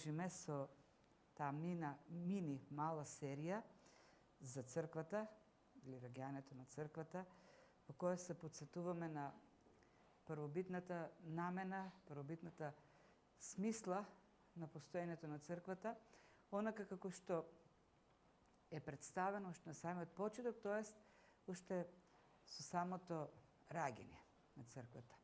продолжиме со таа мини мала серија за црквата или раѓањето на црквата, во која се потсетуваме на првобитната намена, првобитната смисла на постоењето на црквата, онака како што е представено уште на самиот почеток, тоест уште со самото раѓање на црквата.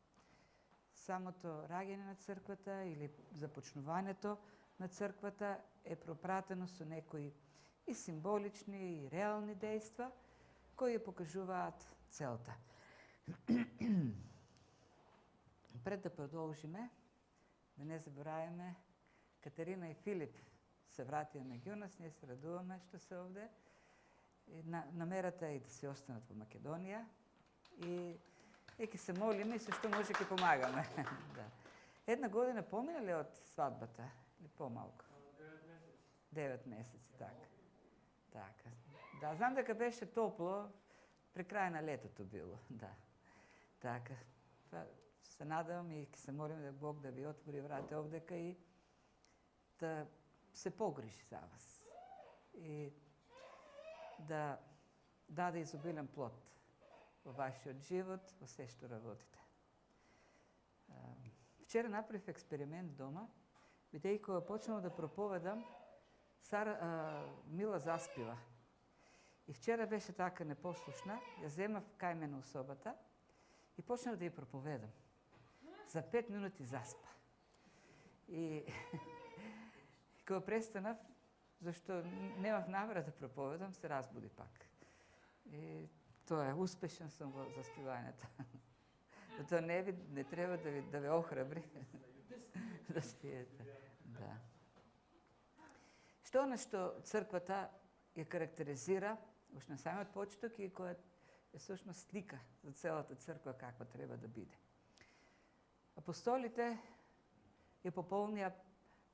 Самото раѓање на црквата или започнувањето на црквата е пропратено со некои и символични и реални дејства кои ја покажуваат целта. Пред да продолжиме, да не забораваме, Катерина и Филип се вратија меѓу нас, ние се радуваме што се овде. Намерата е и да се останат во Македонија и ќе се молиме и со што може ќе помагаме. Да. Една година помина ли од свадбата? Или помалку? 9 месеци, така. Да, знам дека беше топло, при крај на летото било, да. Така. Се надевам и ќе се молиме да Бог да ви отвори врата овдека и да се погрижи за вас. И да даде изобилен плод во вашиот живот, во се што работите. Вчера направив експеримент дома, бидејќи кога почнав да проповедам, Мила заспива. И вчера беше така непослушна, ја земав кај мене у собата и почнав да ја проповедам. За 5 минути заспа. И кога престанав, зашто немав намера да проповедам, се разбуди пак. И тоа е, успешен сум во заспивањето. Тоа не треба да ве охрабри да спиете. Да. Што она што црквата ја карактеризира уште на самиот почеток и која е всушност слика за целата црква каква треба да биде. Апостолите ја пополнија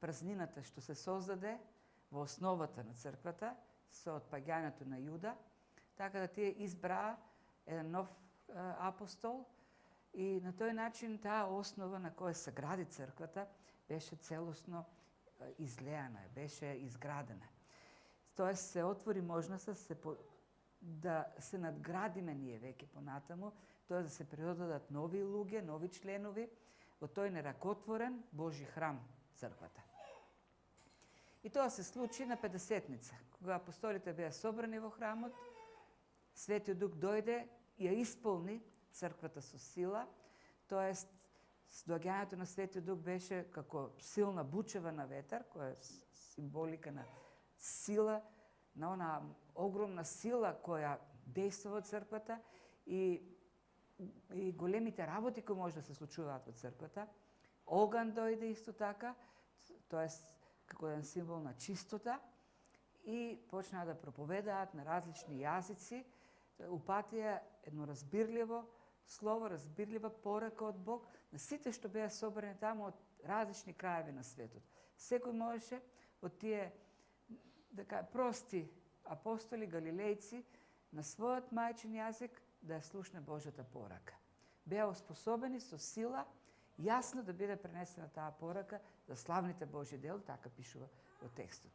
празнината што се создаде во основата на црквата со отпаѓањето на Јуда, така да тие избраа еден нов апостол и на тој начин таа основа на која се гради црквата беше целосно излеана, беше изградена. Тоест се отвори можноста да се надградиме ние веќе понатаму, тоа да се придодадат нови луѓе, нови членови во тој неракотворен Божи храм црквата. И тоа се случи на Педесетница, кога апостолите беа собрани во храмот, Светиот Дух дојде и ја исполни црквата со сила, тоест доаѓањето на Светиот Дух беше како силна бучева на ветар, која е символика на сила, на она огромна сила која действува во црквата и големите работи кои може да се случуваат во црквата. Оган дојде исто така, тоест како еден символ на чистота и почнаа да проповедаат на различни јазици, упатија едно разбирливо слово, разбирлива порака од Бог на сите што беа собрани таму од различни краеви на светот. Секој можеше од тие прости апостоли, галилејци, на својот мајчин јазик да ја слушне Божјата порака. Беа оспособени со сила јасно да биде пренесена таа порака за славните Божји дела, така пишува во текстот.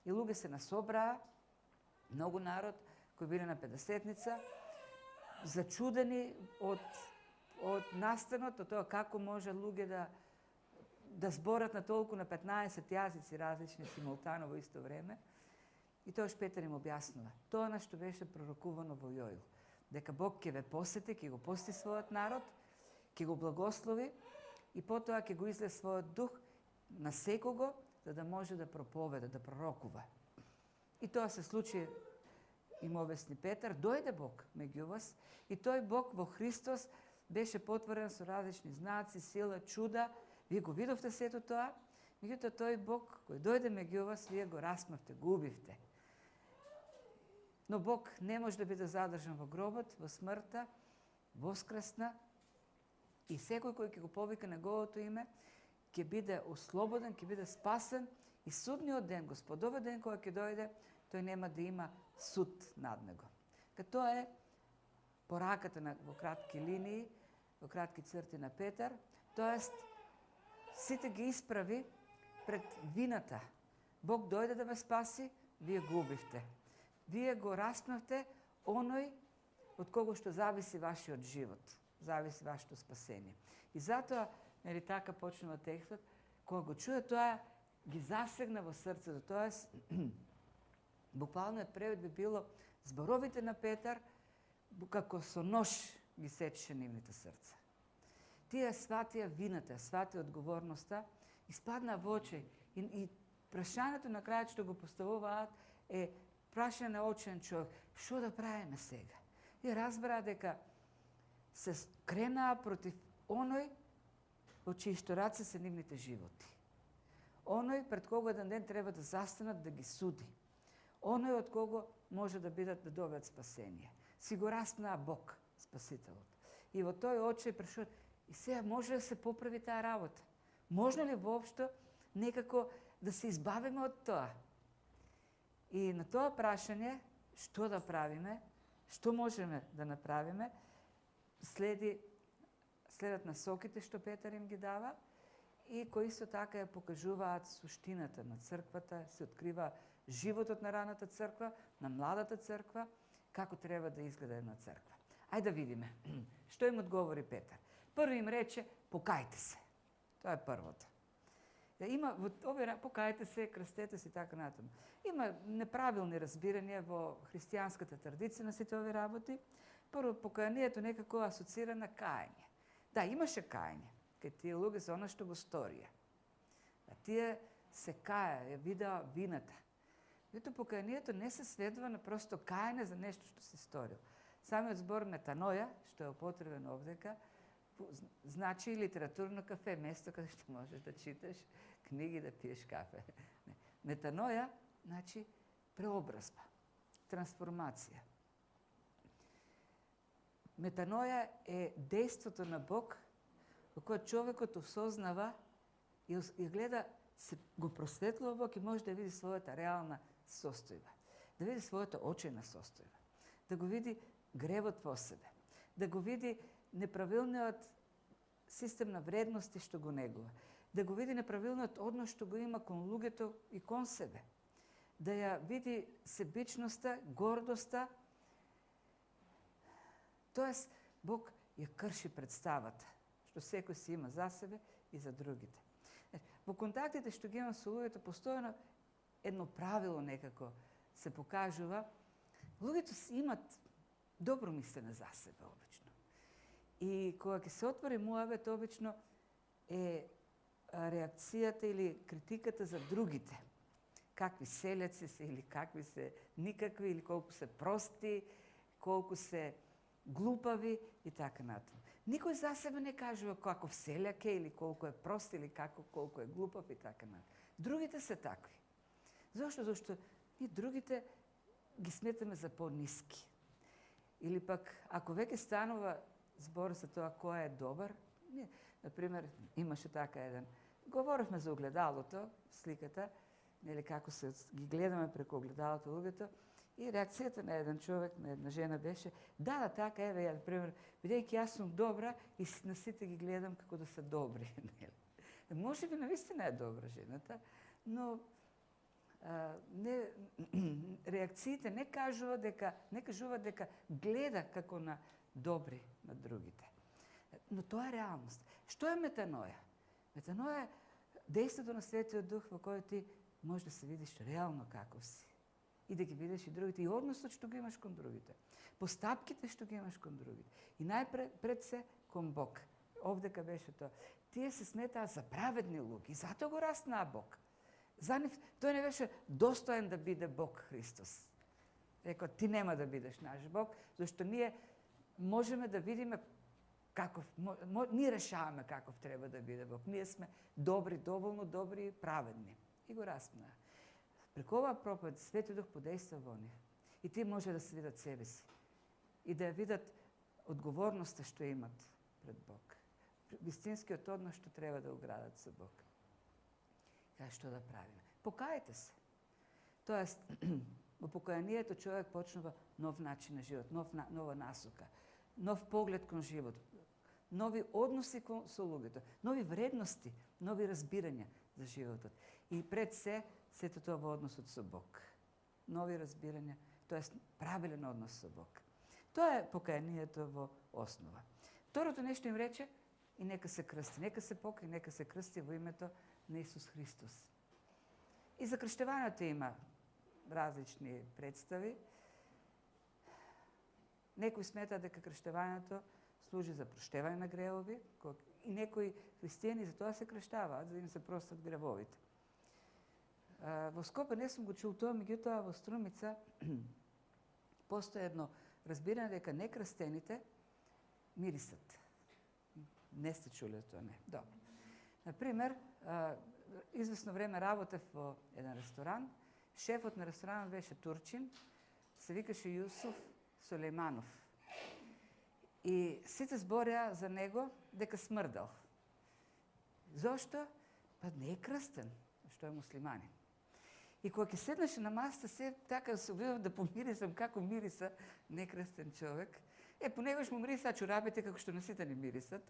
И луѓе се насобраа, многу народ кои биле на Педесетница, зачудени од настанот, од тоа како може луѓе да зборат на толку на 15 јазици различни симултано во исто време. И тоаш Петар им објаснува. Тоа на што беше пророкувано во Јоил. Дека Бог ќе ве посети, ќе го посети својот народ, ќе го благослови и потоа ќе го излее својот дух на секого, за да може да проповеда, да пророкува. И тоа се случи, им обясни Петар, дојде Бог меѓу вас и тој Бог во Христос беше потворен со различни знаци, сила, чуда. Вие го видовте сето тоа, меѓутоа тој Бог кој дојде меѓу вас, вие го расмавте, го убивте. Но Бог не може да биде задржан во гробот, во смртта, воскресна и секој кој ќе го повика неговото име, ќе биде ослободен, ќе биде спасен и судниот ден, Господовиот ден кој ќе дојде, тој нема да има суд над него. Тоа е пораката во кратки линии, во кратки црти на Петар, тоест сите ги исправи пред вината. Бог дојде да ве спаси, вие го убивте. Вие го распнавте оној од кого што зависи вашиот живот, зависи вашето спасение. И затоа, нели така почнува текстот, кога го чуе тоа, ги засегна во срцето. Тоест, буквалниот превод би било зборовите на Петар, како со нож ги сечеше нивните срца. Тие сватија вината, сватија одговорноста, испадна во очи. И прашањето на крајот што го поставуваат е прашање на очен човек, што да правиме сега? И разбраа дека се кренаа против оној во чии што раце се нивните животи. Оној пред кого еден ден треба да застанат да ги суди. Оној од кого може да бидат да добијат спасение. Си го распнаа Бог, Спасителот. И во тој очај прашуваат, и сега може да се поправи таа работа? Можно ли воопшто некако да се избавиме од тоа? И на тоа прашање, што да правиме, што можеме да направиме, следат насоките што Петар им ги дава и кои исто така ја покажуваат суштината на црквата, се открива животот на раната црква, на младата црква, како треба да изгледа една црква. Ајде да видиме. Што им одговори Петар? Прво им рече, покајте се. Тоа е првото. Има покајте се, крстете се и така натаму. Има неправилни разбирања во христијанската традиција на сите овие работи. Прво, покајанието некако асоцира на кајање. Да, имаше кајање, кај тие луѓе за она што го сторија. А тие се каја, ја видеа вината. Меѓутоа, покајанието не се сведува на просто кајање за нешто што се сторил. Самиот збор метаноја, што е употребен овдека, значи литературно кафе, место каде што можеш да читаш книги, да пиеш кафе. Метаноја значи преобразба, трансформација. Метаноја е дејството на Бог во кое човекот осознава и гледа, се го просветлува Бог и може да види својата реална состојба, да види својата очајна состојба, да го види гревот во себе, да го види неправилниот систем на вредности што го негува, да го види неправилниот однос што го има кон луѓето и кон себе, да ја види себичноста, гордоста. Тоест, Бог ја крши представата, што секој си има за себе и за другите. Во контактите што ги имам со луѓето, постојано едно правило некако се покажува. Луѓето си имат добро мислене за себе, обично. И кога ќе се отвори муавет, обично е реакцијата или критиката за другите. Какви селјаци се или какви се никакви, или колку се прости, колку се глупави и така натаму. Никој за себе не кажува каков селјак е или колку е прост или колку е глупав и така натаму. Другите се такви. Зошто? Зашто ние другите ги сметаме за пониски. Или пак, ако веќе станува збор за тоа кој е добар, не, например, имаше така еден. Говоревме за огледалото, сликата, нели како се ги гледаме преку огледалото луѓето, и реакцијата на еден човек, на една жена беше, да, така, еве, ја, например, бидејќи јас сум добра и на сите ги гледам како да се добри. Може би навистина е добра жената, но реакциите не кажуваат дека гледа како на добри на другите. Но тоа е реалност. Што е метаноја? Метаноја е дејството на Светиот Дух во кој ти можеш да се видиш реално каков си. И да ги видиш и другите, и односот што ги имаш кон другите. Постапките што ги имаш кон другите. И најпред се кон Бог. Овдека беше тоа. Тие се сметаа за праведни луѓе и затоа го распнаа Бог. За нив тој не беше достоен да биде Бог Христос. Рекоа, ти нема да бидеш наш Бог, зашто ние можеме да видиме каков, ние решаваме каков треба да биде Бог. Ние сме добри, доволно добри и праведни. И го распнаа. Преку оваа проповед Светиот Дух подејства во нив. И тие може да се видат себе си. И да ја видат одговорноста што имат пред Бог. Вистинскиот однос што треба да оградат со Бог. Кај што да правиме? Покајте се. Тоест, во покајанието човек почнува нов начин на живот, нова насока, нов поглед кон живот, нови односи со луѓето, нови вредности, нови разбирања, за животот. И пред сето тоа во односот со Бог. Нови разбирања, тоест правилен однос со Бог. Тоа е покаянието во основа. Второто нешто им рече, и нека се крсти. Нека се покаи, нека се крсти во името на Исус Христос. И за крштевањето има различни представи. Некои сметаат дека крштевањето служи за проштевање на гревови, и некои христијани за тоа се крштаваат, за да им се простат гревовите. Во Скопје не сум го чул тоа, меѓутоа во Струмица постои едно разбирање дека некрстените мирисат. Не сте чули тоа, не? Добро. Например, известно време работев во еден ресторан. Шефот на ресторанот беше турчин, се викаше Јусуф Сулејманов. И сите збореа за него дека смрдал. Зошто? Па не е крстен, што е муслиманин. И кога ќе седнеше на масата, се така се обидов да помирисам како мириса некрстен човек. Понегош му мириса чорапите како што на сите не мирисат.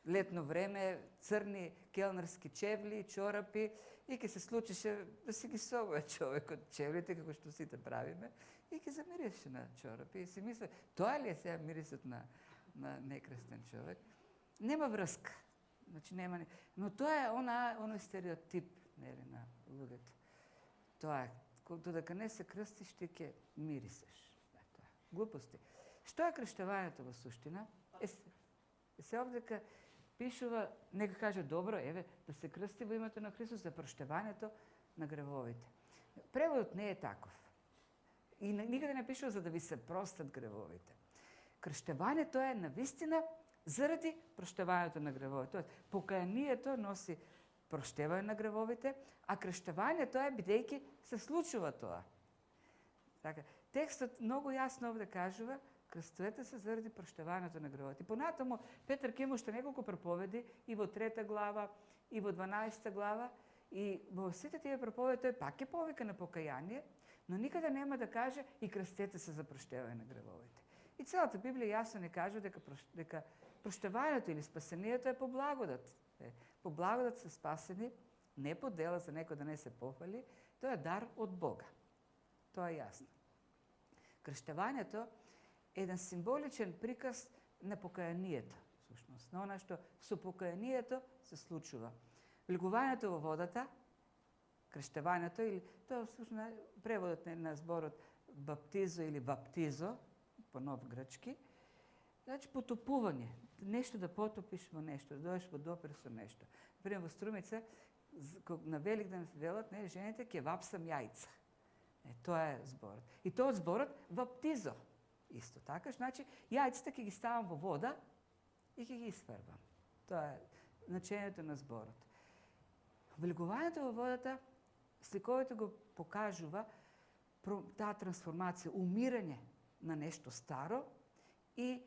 Летно време, црни келнерски чевли, чорапи, и ќе се случише да си ги собува човекот чевлите како што сите правиме, и ќе замирише на чорапи. И си мисля, тоа ли е сега мирисот на некрстен човек? Нема врска. Значи нема. Но тоа е оној стереотип, нели, на луѓето. Тоа е, додека не се крстиш, ти ќе мирисеш. Глупости. Што е крштевањето во суштина? Се овдека пишува, нека каже добро, да се крсти во името на Христос за проштевањето на гревовите. Преводот не е таков. И никаде не пишува за да ви се простат гревовите. Крштевањето е навистина заради проштевањето на гревовите. Покаянието носи проштевање на гревовите, а крштевањето е бидејќи се случува тоа. Така, текстот многу јасно овде кажува, крстовете се заради проштевањето на гревовите. Понатаму Петар ќе има уште неколку проповеди и во 3 глава, и во 12 глава, и во сите тие проповеди тој пак ќе повика на покаяние, но никаде нема да каже и крстете се за проштевање на гревовите. И целата Библија јасно не кажува дека проштевањето или спасението е по благодат. По благодат се спасени, не по дела за некој да не се пофали, тоа е дар од Бога. Тоа е јасно. Крштевањето е еден символичен приказ на покаянието, всушност, на она што со покаянието се случува. Влегувањето во водата, крштевањето, или тоа всушност преводот на зборот баптизо или баптизо, по нов грчки, значи потопување, нешто да потопиш во нешто, да дојдеш во допир со нешто. Например, во Струмица, на Великден велат, жените ќе вапсам јајца. Тоа е зборот. И тоа од зборот баптизо. Исто така, значи јајцата ќе ги ставам во вода и ќе ги isфрбам. Тоа е значењето на зборот. Влегувањето во водата, сликовито го покажува таа трансформација, умирање на нешто старо и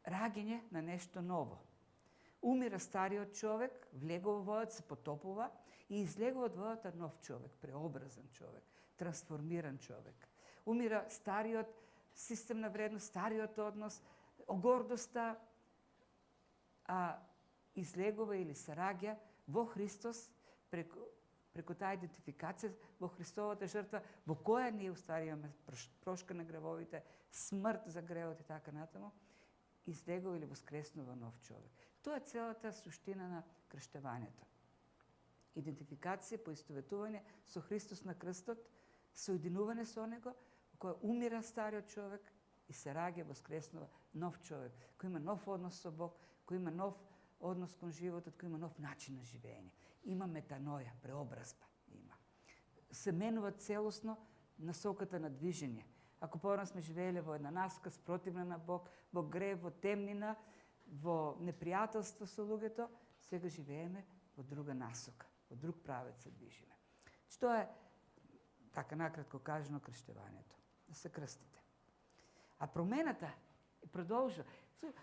раѓање на нешто ново. Умира стариот човек, влегува во водата, се потопува и излегува од водата нов човек, преобразен човек, трансформиран човек. Умира стариот систем на вредност, стариот однос, гордоста, а излегува или се раѓа во Христос преку таа идентификација во Христовата жртва, во која ние устари имаме прошка на гревовите, смрт за гревот и така натаму, излегува или воскреснува нов човек. Тоа е целата суштина на крштевањето. Идентификација, поистоветување со Христос на крстот, соединување со Него, кој умира стариот човек и се раѓа, воскреснува нов човек, кој има нов однос со Бог, кој има нов однос кон животот, кој има нов начин на живење. Има метаноја, преобразба има. Се менува целосно насоката на движење. Ако порано сме живееле во една насока спротивна на Бог, во грев, во темнина, во непријателство со луѓето, сега живееме во друга насока, во друг правец се движиме. Што е, така накратко кажано, крштевањето? Да се крстите. А промената продолжува.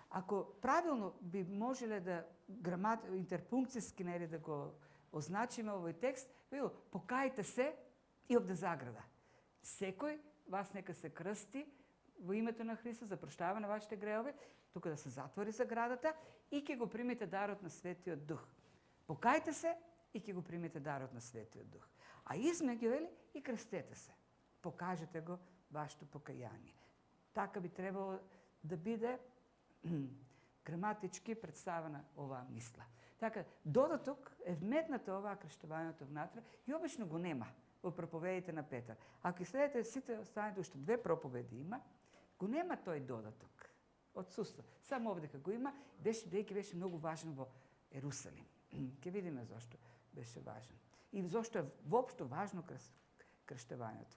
Ако правилно би можеле да интерпункцијски да го означиме овој текст, покајте се и овде заграда. Секој вас нека се крсти во името на Христос за проштавање на вашите гревови, тука да се затвори заградата и ќе го примите дарот на Светиот Дух. Покајте се и ќе го примете дарот на Светиот Дух. А измеѓу, вели, и крстете се. Покажете го вашето покаяние. Така би требало да биде граматички представена оваа мисла. Така, додаток е вметната оваа крштувањето внатре и обично го нема во проповедите на Петар. Ако следите сите останете, уште 2 проповеди има, го нема тој додаток. Отсуства. Само овдека го има, дејќи беше многу важен во Ерусалим. Ке видиме зашто беше важен. И зашто е воопшто важно крштувањето.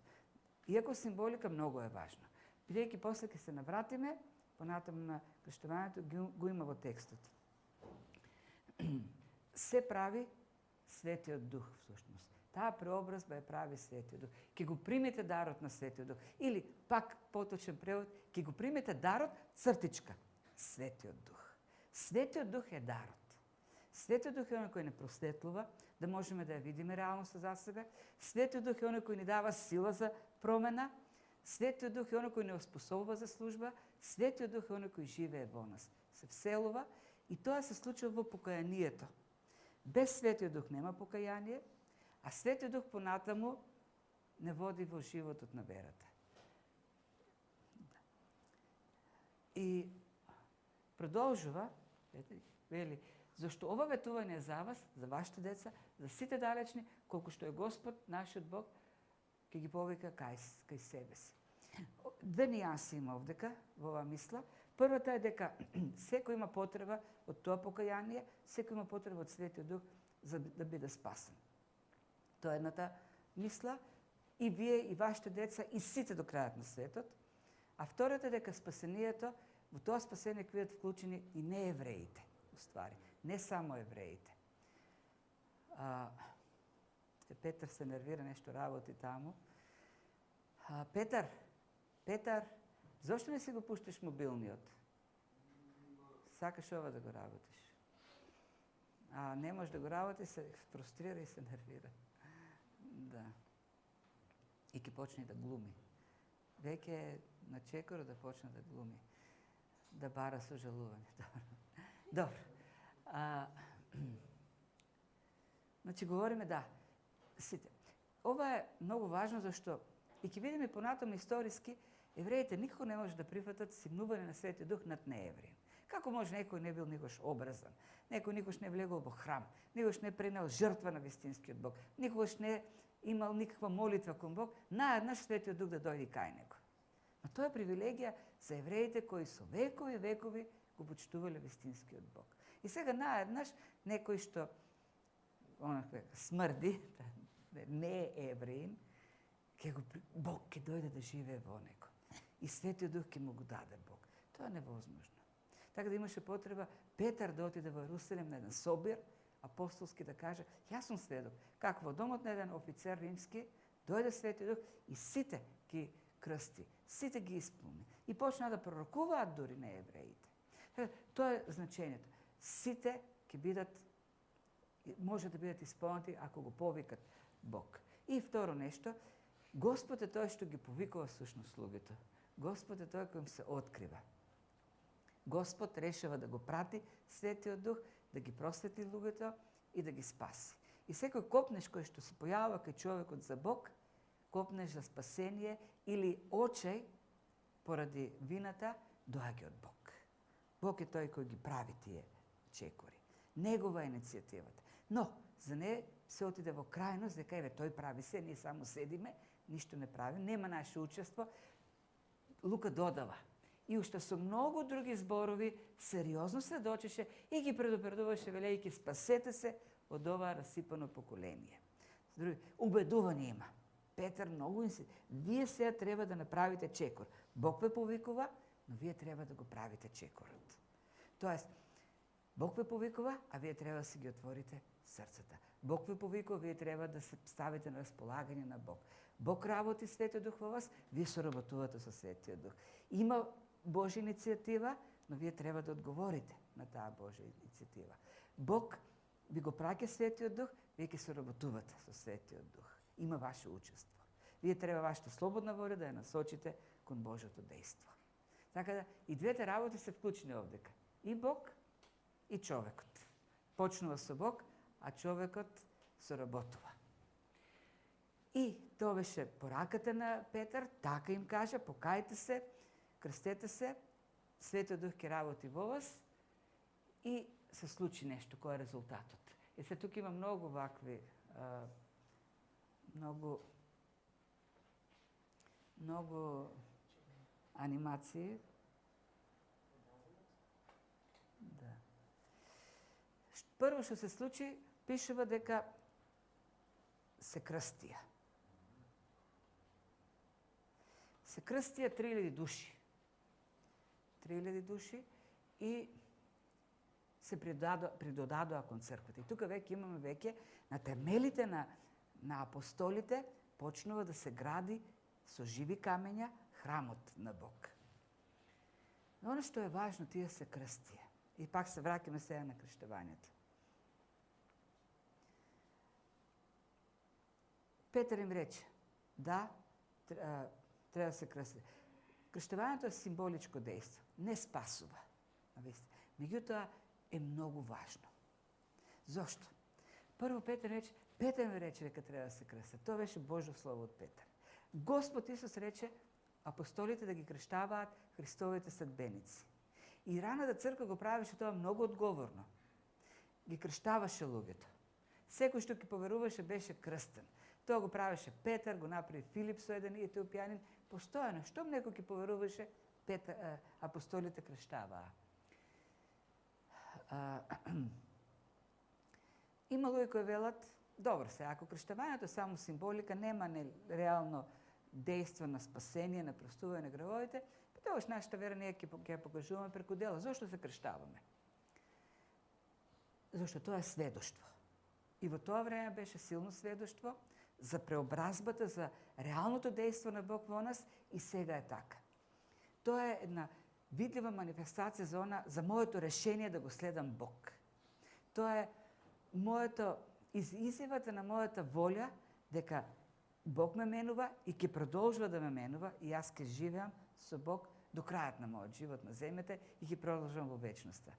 Иако символика многу е важна. Бидејќи после ќе се навратиме, понатаму на крштувањето го има во текстот. Се прави Светиот Дух, всушност. Таа преобразба ја прави Светиот Дух. Ке го примете дарот на Светиот Дух. Или, пак поточен превод, ке го примете дарот, цртичка, Светиот Дух. Светиот Дух е дарот. Светиот Дух е оној кој не просветлува, да можеме да ја видиме реалноста за себе. Светиот Дух е оној кој ни дава сила за промена. Светиот Дух е оној кој не оспособува за служба. Светиот Дух е оној кој живее во нас. Се вселува и тоа се случува во покаянието. Без Светиот Дух нема покаяние, а Светиот Дух понатаму не води во животот на верата. И продолжува, вели, зашто ова ветување е за вас, за вашите деца, за сите далечни, колку што е Господ, нашиот Бог, ќе ги повика кај себе си. 2 нијанси има овдека во оваа мисла. Првата е дека секој има потреба од тоа покаяние, секој има потреба од Светиот Дух за да биде спасен. Тоа е едната мисла, и вие, и вашите деца, и сите до крајот на светот. А втората е дека спасението, во тоа спасение ќе бидат вклучени и неевреите, уствари, не само евреите. Петар се нервира, нешто работи таму. Петар, зошто не си го пуштиш мобилниот? Сакаш ова да го работиш. А не може да го работи, се фрустрира и се нервира. Да. И ќе почне да глуми. Веќе на чекор да почне да глуми. Да бара сожалување. Добро. Значи, говориме, да, сите. Ова е многу важно, зашто и ќе видиме понатаму историски, евреите никако не може да прифатат симнување на Светиот Дух над неевреин. Како може некој не бил никош обрезан, некој никош не влегол во храм, никош не пренел жртва на вистинскиот Бог, никош не имал никаква молитва кон Бог, наеднаш Светиот Дух да дојде кај него. Но тоа е привилегија за евреите кои со векови го почитувале вистинскиот Бог. И сега наеднаш некој што смрди, не е евреин, Бог ќе дојде да живее во него. И Светиот Дух ќе му го даде Бог. Тоа е невозможно. Така да имаше потреба Петар да отиде во Ерусалим на еден собир, апостолски да каже, јас сум сведок, како во домот на еден офицер римски, дојде Светиот Дух и сите ги крсти, сите ги исполни. И почна да пророкуваат дури на евреите. Тоа е значењето. Сите ќе бидат, може да бидат исполнети ако го повикат Бог. И второ нешто, Господ е тој што ги повикува всушност луѓето. Господ е тој кој им се открива. Господ решава да го прати Светиот Дух, да ги просветли луѓето и да ги спаси. И секој копнеш кој што се појавува кај човекот за Бог, копнеш за спасение или очај поради вината, доаѓа од Бог. Бог е тој кој ги прави тие чекори. Негова е иницијативата. Но, за не се отиде во крајност, дека еве тој прави се, ние само седиме, ништо не прави, нема наше учество. Лука додава. И уште со многу други зборови сериозно сведочеше и ги предупредуваше, велејќи спасете се од ова расипано поколение. Убедување има. Петар многу инсистира. Вие сега треба да направите чекор. Бог ве повикува, но вие треба да го правите чекорот. Тоест, Бог ве повикува, а вие треба да си ги отворите срцата. Бог ве повикува, вие треба да се ставите на располагање на Бог. Бог работи Светиот Дух во вас, вие соработувате со Светиот Дух. Има Божја иницијатива, но вие треба да одговорите на таа Божја иницијатива. Бог ви го праќа Светиот Дух, вие ќе соработувате со Светиот Дух. Има ваше учество. Вие треба вашата слободна воля да ја насочите кон Божјото дејство. Така да и двете работи се вклучени овдека. И Бог, и човекот. Почнува со Бог, а човекот соработува. И тоа беше пораката на Петар, така им кажа, покајте се, крстете се, Светиот Дух ќе работи во вас и се случи нешто, кој е резултатот. И се тук има многу вакви, многу анимации. Да. Прво што се случи, пишува дека се крстија. Се крстија 3000 души. 3000 души и се придодадоа кон црквата. И тука веќе имаме на темелите на апостолите почнува да се гради со живи камења храмот на Бог. Но оно што е важно, тие се крстија. И пак се враќаме сега на крштевањето. Петар им рече, да, треба да се крсти. Крштевањето е символичко дејство, не спасува. Меѓутоа е многу важно. Зошто? Прво Петар ми рече дека треба да се крстат. Тоа беше Божјо слово од Петар. Господ Исус рече апостолите да ги крштаваат Христовите следбеници. И раната црква го правеше тоа многу одговорно. Ги крштаваше луѓето. Секој што ги поверуваше беше крстен. Тоа го правеше Петар, го направи Филип со еден етиопјанин. Постојано, штом некој ги поверуваше, апостолите крштаваа. Има луѓе кои велат, добро се, ако крштавањето е само символика, нема реално дејство на спасение, на простување на гревовите, тогаш нашата вера ние ќе ја покажуваме преку дела. Зошто се крштаваме? Зошто тоа е сведоштво. И во тоа време беше силно сведоштво за преобразбата, за реалното дејство на Бог во нас и сега е така. Тоа е една видлива манифестација за моето решение да го следам Бог. Тоа е изјавата на мојата волја дека Бог ме менува и ќе продолжува да ме менува и јас ќе живеам со Бог до крајот на мојот живот на земјата и ќе продолжувам во вечноста.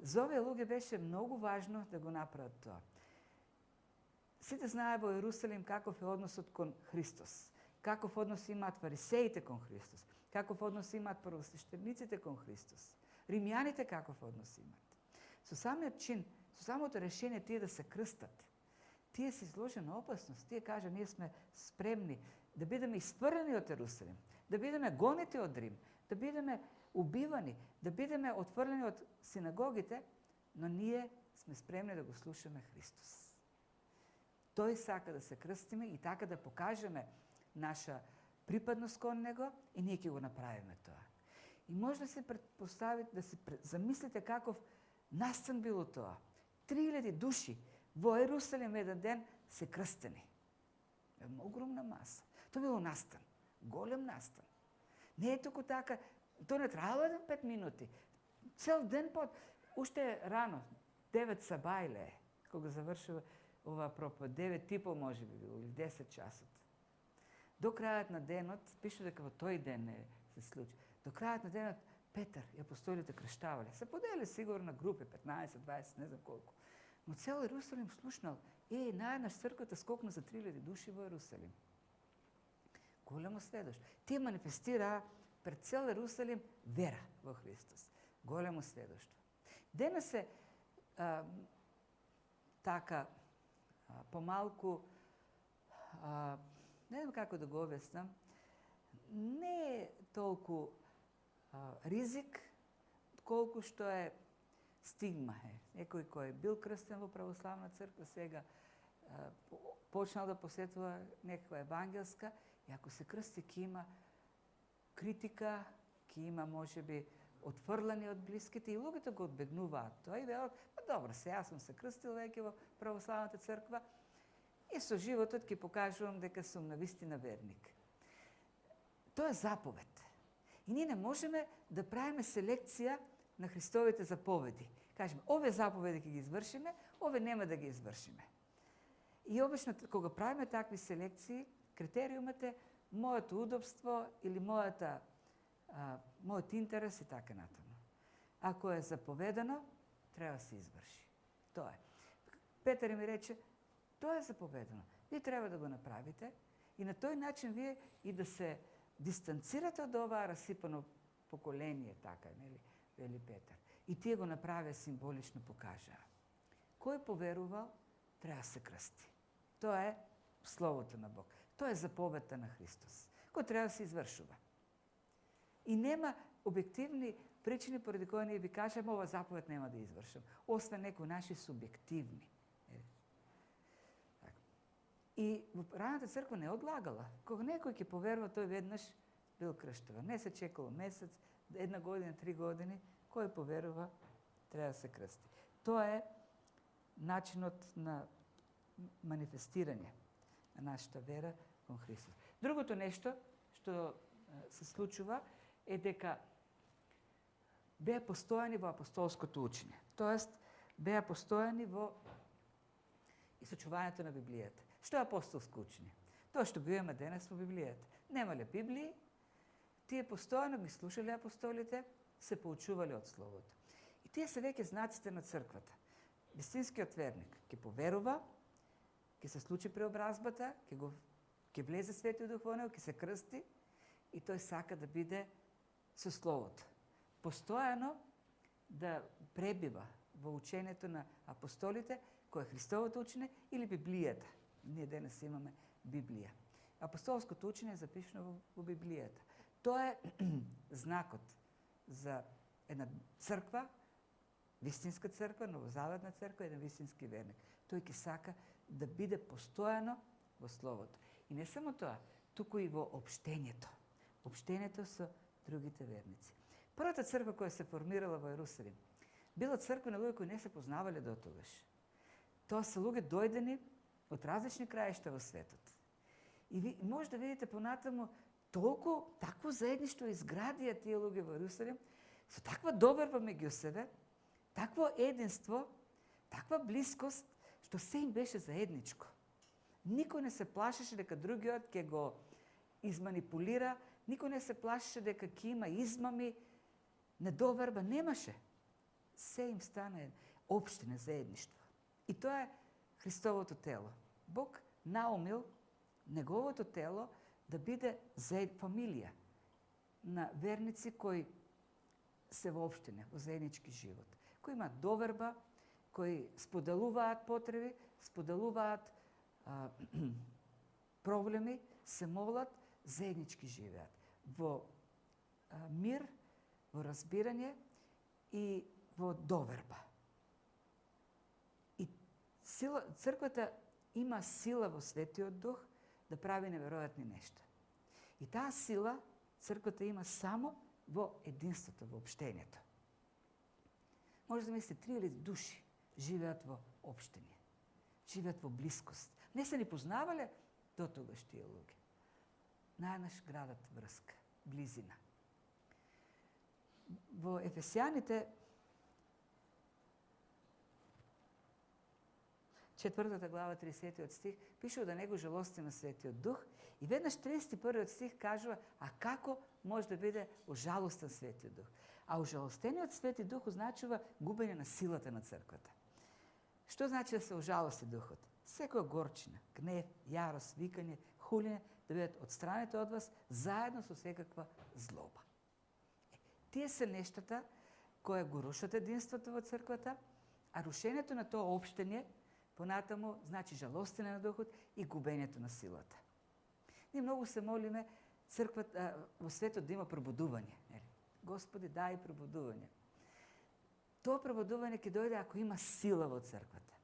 За овие луѓе беше многу важно да го направат тоа. Сите знае во Јерусалим каков е односот кон Христос, каков однос имаат фарисеите кон Христос, каков однос имаат првосвештениците кон Христос, римјаните каков однос имаат. Со самиот чин, со самото решение тие да се крстат, тие се изложени опасност. Тие кажа, ние сме спремни да бидеме испрнени од Јерусалим, да бидеме гонети од Рим, да бидеме убивани, да бидеме отфрлени од синагогите, но ние сме спремни да го слушаме Христос. Тој сака да се крстиме и така да покажеме наша припадност кон Него и ние ќе го направиме тоа. И може да се предпоставите, да се замислите каков настан било тоа. 3000 души во Јерусалим еден ден се крстени. Огромна маса. Тоа било настан. Голем настан. Не е туку така, тоа не требало 5 минути. Цел ден уште рано, 9 сабајле, кога завршува оваа проповед, 9:30 може би било, или 10 часот. До крајот на денот, пише дека во тој ден се случи, до крајот на денот Петар и апостолите крштавале. Се поделили сигурно на групи, 15, 20, не знам колку. Но цел Јерусалим слушнал, наеднаш црквата скокна за 3000 души во Јерусалим. Големо сведоштво. Тие манифестираа пред цел Јерусалим вера во Христос. Големо сведоштво. Денес е така помалку, не знам како да го објаснам, не е толку ризик, колку што е стигма. Некој кој бил крстен во православна црква, сега почнал да посетува некаква евангелска, и ако се крсти, ќе има критика, ќе има можеби отфрлани од блиските и луѓето го одбегнуваат тоа и велат, добро, сега сум се крстил веќе во православната црква и со животот ќе покажувам дека сум навистина верник. Тоа е заповед. И ние не можеме да правиме селекција на Христовите заповеди. Кажеме, овие заповеди ќе ги извршиме, овие нема да ги извршиме. И обично, кога правиме такви селекции, критериумот е моето удобство или мојот интерес и така натаму. Ако е заповедано, треба да се изврши. Тоа е. Петар ми рече, Тоа е заповедано. Вие треба да го направите и на тој начин вие и да се дистанцирате од оваа расипано поколение, така, нели, вели Петар. И тие го направија символично покажаа. Кој поверувал, треба да се крсти. Тоа е Словото на Бог. Тоа е заповедта на Христос, кој треба да се извршува. И нема објективни причини поради кои ние ви кажеме ова заповед нема да извршам, освен некои наши субјективни. И раната црква не одлагала. Кога некој ќе поверува, тој веднаш бил крштуван. Не се чекало месец, 1 година, 3 години, кој поверува, треба да се крсти. Тоа е начинот на манифестирање на нашата вера кон Христос. Другото нешто што се случува е дека беа постојани во апостолското учење. Тоест, беа постојани во изучувањето на Библијата. Што е апостолско учење? Тоа што го имаме денес во Библијата. Немале Библии, тие постојано ги слушале апостолите, се поучувале од Словото. И тие се веќе знаците на црквата. Вистинскиот верник ќе поверува, ќе се случи преобразбата, ќе влезе Светиот Дух во него, ќе се крсти и тој сака да биде со Словото. Постојано да пребива во учењето на апостолите, кој е Христовото учење или Библијата. Ние денес имаме Библија. Апостолското учење е запишено во Библијата. Тоа е знакот за една црква, вистинска црква, новозаветна црква, еден вистински верник. Тој ќе сака да биде постојано во Словото. И не само тоа, туку и во општењето. Општењето со другите верници. Првата црква која се формирала во Ерусалим била црква на луѓе кои не се познавале дотогаш. Тоа се луѓе дојдени од различни краишта во светот. И ви може да видите понатаму такво заедништво изградија тие луѓе во Ерусалим, со таква доверба меѓу себе, такво единство, таква блискост, што се им беше заедничко. Никој не се плашеше дека другиот ќе го изманипулира, никој не се плашеше дека ќе има измами, недоверба, немаше. Се им стана општина, заедништво. И тоа е Христовото тело. Бог наумил неговото тело да биде фамилија на верници кои се во општина, во заеднички живот, кои имаат доверба, кои споделуваат потреби, споделуваат проблеми, се молат, заеднички живеат во мир, во разбирање и во доверба. И црквата има сила во Светиот Дух да прави неверојатни нешта. И таа сила црквата има само во единството, во општењето. Може да мислите 3 или души живеат во општење, живеат во блискост. Не се ни познавале дотогаш тие луѓе. Најнаш градат врска, близина. Во Ефесијаните 4 глава 30 стих пишува да него жалости на Светиот Дух и веднаш 31 стих кажува а како може да биде ожалостен Светиот Дух. А ожалостениот Свети Дух означува губење на силата на црквата. Што значи да се ожалости Духот? Секоја горчина, гнев, јарост, викање, хулење да бидат отстранете од вас заедно со секаква злоба. Тие се нештата кои го рушат единството во црквата, а рушењето на тоа општење понатаму значи жалостење на Духот и губењето на силата. Ние многу се молиме црквата во светот да има пробудување. Господи, дај пробудување. Тоа пробудување ќе дојде ако има сила во црквата.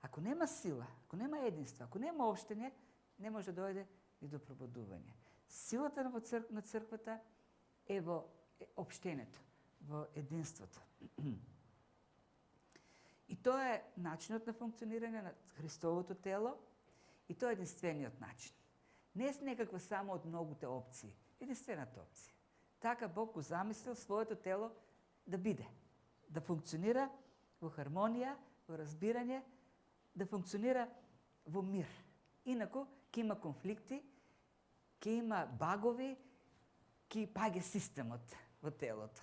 Ако нема сила, ако нема единство, ако нема општење, не може да дојде и до пробудување. Силата на црквата е во општењето, во единството. И тоа е начинот на функционирање на Христовото тело и тоа е единствениот начин. Не е некаква само од многуте опции, единствената опција. Така Бог го замислил своето тело да биде, да функционира во хармонија, во разбирање, да функционира во мир. Инаку ќе има конфликти, ќе има багови, ќе паѓа системот во телото.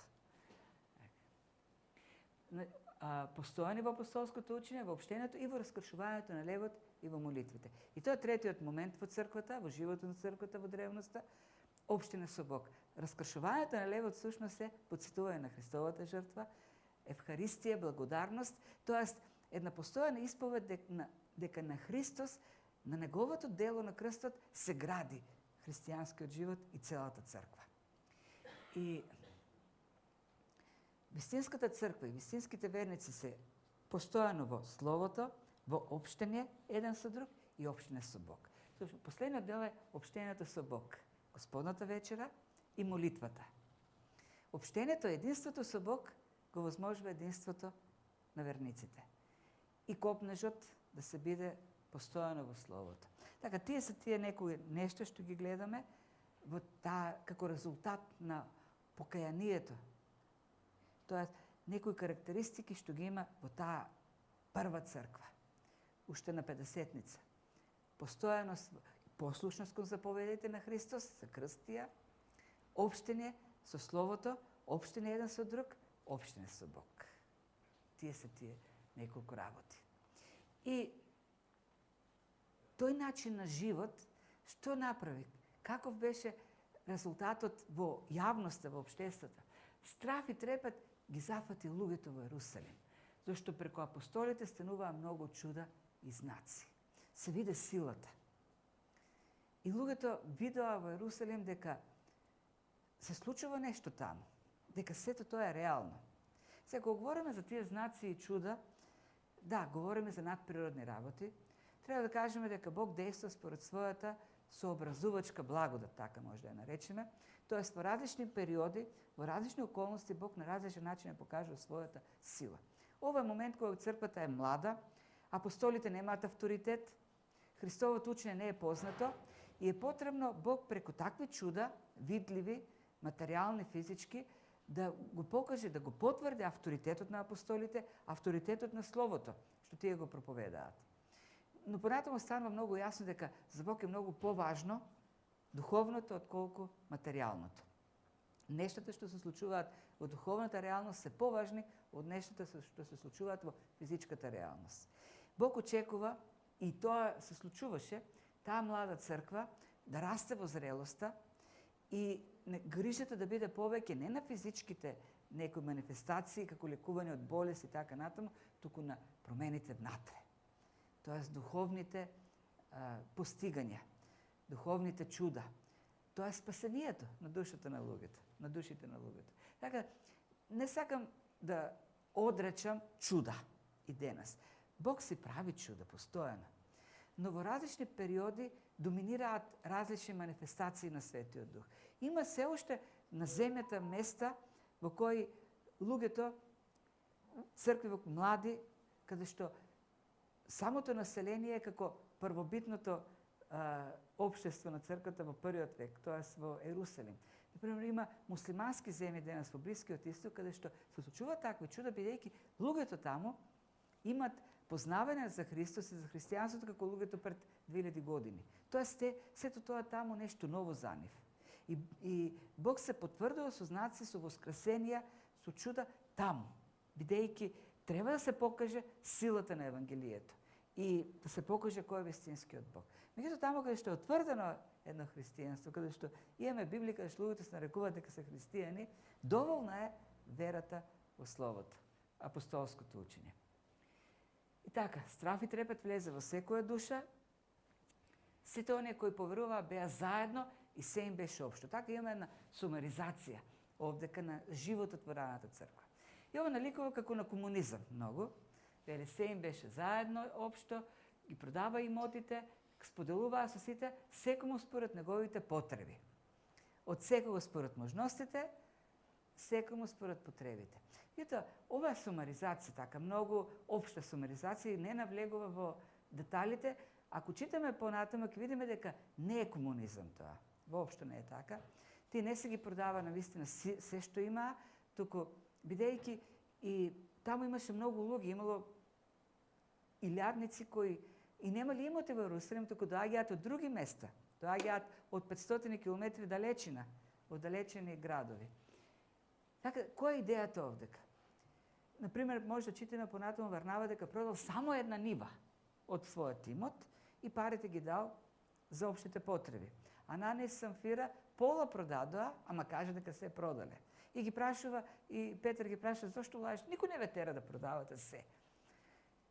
Постојани во апостолското учење, во општењето и во раскршувањето на левот и во молитвите. И тоа е третиот момент во црквата, во животот на црквата во древноста, општина со Бог. Раскршувањето на левот сушност е потсетување на Христовата жртва, Евхаристија, благодарност, тоест една постојана исповед дека на Христос, на неговото дело на крстот, се гради христијанскиот живот и целата црква. И вистинската црква и вистинските верници се постојано во Словото, во општење еден со друг и општење со Бог. Последниот дел е општењето со Бог, Господната вечера и молитвата. Општењето, единството со Бог го возможува единството на верниците. И копнежот да се биде постојано во Словото. Така, тие се тие некои нешта што ги гледаме во таа како резултат на покајанието. Тоа некои карактеристики што ги има во таа прва црква. Уште на Педесетница. Постојаност, послушност кон заповедите на Христос, се крстија, општење со Словото, општење еден со друг, општење со Бог. Тие се тие неколку работи. И тој начин на живот, што направи? Каков беше резултатот во јавноста, во општеството? Страф и трепет ги зафати луѓето во Ерусалим, зашто преку апостолите стануваа многу чуда и знаци. Се виде силата. И луѓето видоа во Ерусалим дека се случува нешто таму, дека сето тоа е реално. Сега, кога говориме за тие знаци и чуда, да, говориме за надприродни работи, треба да кажеме дека Бог действа според својата сообразувачка благодат, така може да ја наречеме. Тоест, во различни периоди, во различни околности, Бог на различен начин ја покажува својата сила. Ова е момент кога црквата е млада, апостолите немаат авторитет, Христовото учење не е познато и е потребно Бог преку такви чуда, видливи, материјални, физички, да го покаже, да го потврди авторитетот на апостолите, авторитетот на Словото, што тие го проповедаат. Но понатаму станува многу јасно дека за Бог е многу поважно духовното отколку материјалното. Нештата што се случуваат во духовната реалност се поважни од нештата што се случуваат во физичката реалност. Бог очекува, и тоа се случуваше, таа млада црква да расте во зрелоста и грижата да биде повеќе не на физичките некои манифестации, како лекување од болест и така натаму, туку на промените внатре. Тоест духовните постигања, духовните чуда. Тоа е спасението на душата на луѓето, на душите на луѓето. Така, не сакам да одречам чуда и денес. Бог си прави чуда постојано. Но во различни периоди доминираат различни манифестации на Светиот Дух. Има се уште на земјата места во кои луѓето, цркви млади, каде што самото население е како првобитното општество на црквата во првиот век, тоа во Ерусалим. Например, има муслимански земји денес во Блискиот Исток, каде што се случува такви чуда, бидејќи луѓето таму имат познавање за Христос и за христијанството како луѓето пред 2000 години. Тоест, сето тоа таму нешто ново за нив. И Бог се потврдува со знаци, со воскресенија, со чуда таму, бидејќи треба да се покаже силата на Евангелието и да се покаже кој е вистинскиот Бог. Меѓутоа, таму каде што е утврдено едно христијанство, каде што имаме Библија, каде што луѓето се нарекуваат дека се христијани, доволна е верата во Словото, апостолското учење. И така, страф и трепет влезе во секоја душа, сите оние кои поверуваа беа заедно и се им беше општо. Така имаме една сумаризација овдека на животот во раната црква. И ова наликува како на комунизам многу. Вели, се им беше заедно општо, ги продава имотите, споделуваа со сите, секому според неговите потреби. Од секого според можностите, секому според потребите. Ето, ова е сумаризација, така, многу општа сумаризација и не навлегува во деталите. Ако читаме понатаму, ќе видиме дека не е комунизам тоа. Воопшто не е така. Тие не се ги продава на вистина се што има, туку бидејќи и таму имаше многу луѓе, имало илјадници кои и немали имоти во Ерусалим, туку доаѓаат од други места. Доаѓаат од 500 километри далечина, од далечени градови. Така, која е идејата овдека? Например, може да читаме понатаму Варнава дека продал само една нива од својот имот и парите ги дал за општите потреби. Ананија и Самфира пола продадоа, ама каже дека се продале. И ги прашува, и Петар ги прашува, зошто лажеш? Никој не ве тера да продавате се.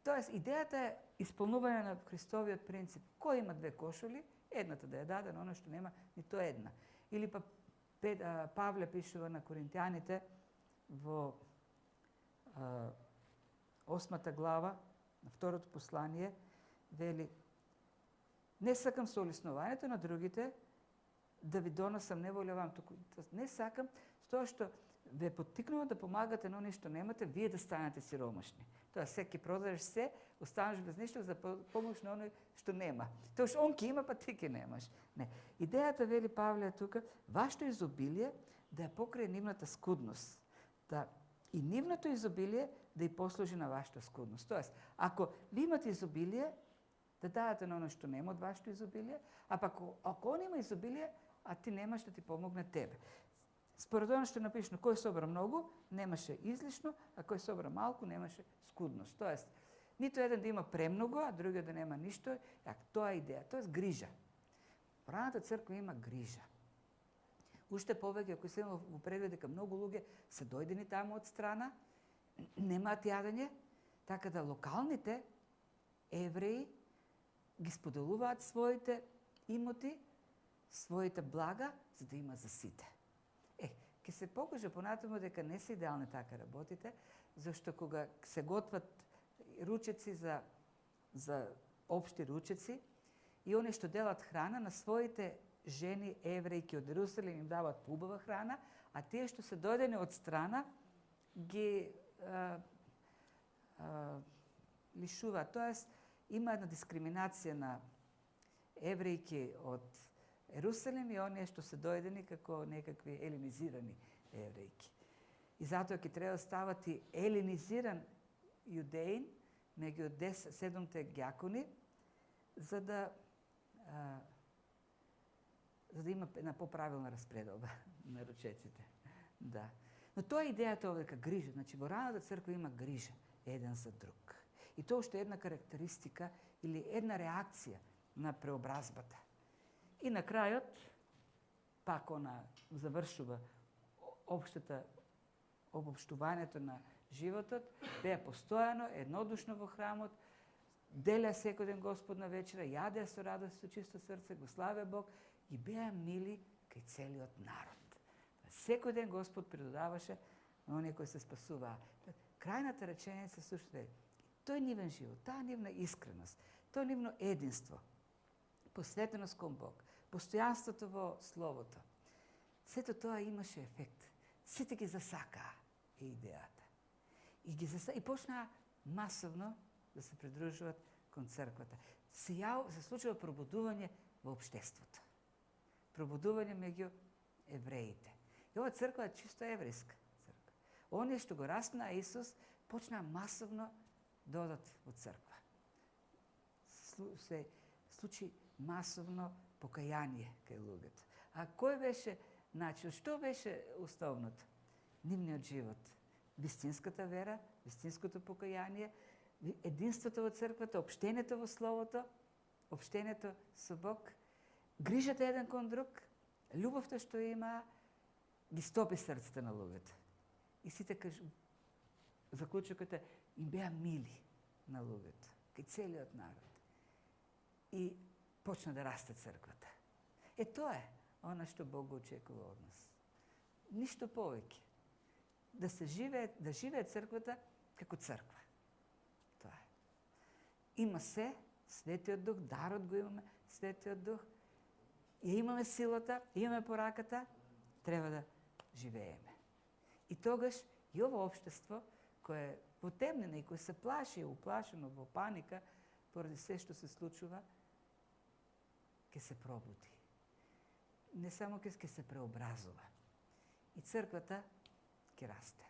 Тоест, идејата е исполнување на Христовиот принцип. Кој има две кошули, едната да ја даде на оно што нема нито една. Или па Павле пишува на Коринтијаните во 8 глава, на второто послание, вели: не сакам со олеснувањето на другите да ви доносам, не волевам туку. Не сакам, тоа што ве поттикнува да помагате на оно што немате, вие да станете сиромашни. Тоа секи продадеш се, останеш без ништо за да помогнеш на оној што нема. Тоа што он ки има, па ти ки немаш. Не. Идејата, вели Павле тука, вашето изобилие да ја покрие нивната скудност. Да и нивното изобилие да ја послужи на вашата скудност. Тоест, ако ви имате изобилие, да дадете на оно што нема од вашето изобилие, а пак ако он има изобилие, а ти немаш, да ти помогне тебе. Според оно што напишено, кој собра многу, немаше излишно, а кој собра малку, немаше скудност. Тоест, нито еден да има премногу, а другиот да нема ништо. Тоа е идеја, тоест грижа. Правната црква има грижа. Уште повеќе, ако се во предвид дека многу луѓе се дојдени таму од страна, немаат јадење, така да локалните евреи ги споделуваат своите имоти, своите блага, за да има за сите. Ке се покаже понатаму дека не се идеални така работите, зашто кога се готват ручеци за општи ручеци и они што делат храна на своите жени еврејки од Ерусалим им дават убава храна, а тие што се дојдени од страна ги лишуваат. Тоест, има една дискриминација на еврејки од Ерусалим и оние што се дојдени како некакви елинизирани еврејки. И затоа ќе треба да ставати елинизиран јудеин меѓу 7 ѓакони, за да има една поправилна распредоба на ручеците. Да. Но тоа е идејата ова дека грижа. Значи, во раната црква има грижа еден за друг. И тоа што е една карактеристика или една реакција на преобразбата. И на крајот, пак она завршува обобштувањето на животот, беа постојано, еднодушно во храмот, делеа секој ден Господ на вечера, јадеа со радост, со чисто срце, го славеа Бог и беа мили кај целиот народ. Секој ден Господ придодаваше на оние кои се спасуваа. Крајната реченица сушто е тој нивен живот, таа нивна искреност, тоа нивно единство, посветеност кон Бог, постојанството во Словото. Сето тоа имаше ефект. Сите ги засакаа идејата. И почнаа масовно да се придружуваат кон црквата. Се случува пробудување во општеството. Пробудување меѓу евреите. И ова црква е чисто еврејска црква. Оние што го распнаа Исус почнаа масовно да одат во црква. Се случи масовно покаяние кај луѓето. А кој беше начин? Што беше основното? Нивниот живот. Вистинската вера, вистинското покаяние, единството во црквата, општението во Словото, општението со Бог, грижата еден кон друг, љубовта што има, ги стопи срцето на луѓето. И сите заклучокот е, им беа мили на луѓето, кај целиот народ. И почна да расте црквата. Тоа е она што Бог го очекува од нас. Ништо повеќе. Да живее црквата како црква. Тоа е. Има се, Светиот Дух, дарот го имаме, Светиот Дух. Ја имаме силата, имаме пораката, треба да живееме. И тогаш и ово општество, кое е потемнено и кое се плаши, уплашено во паника, поради се што се случува, ќе се пробуди. Не само ќе се преобразува. И црквата ќе расте.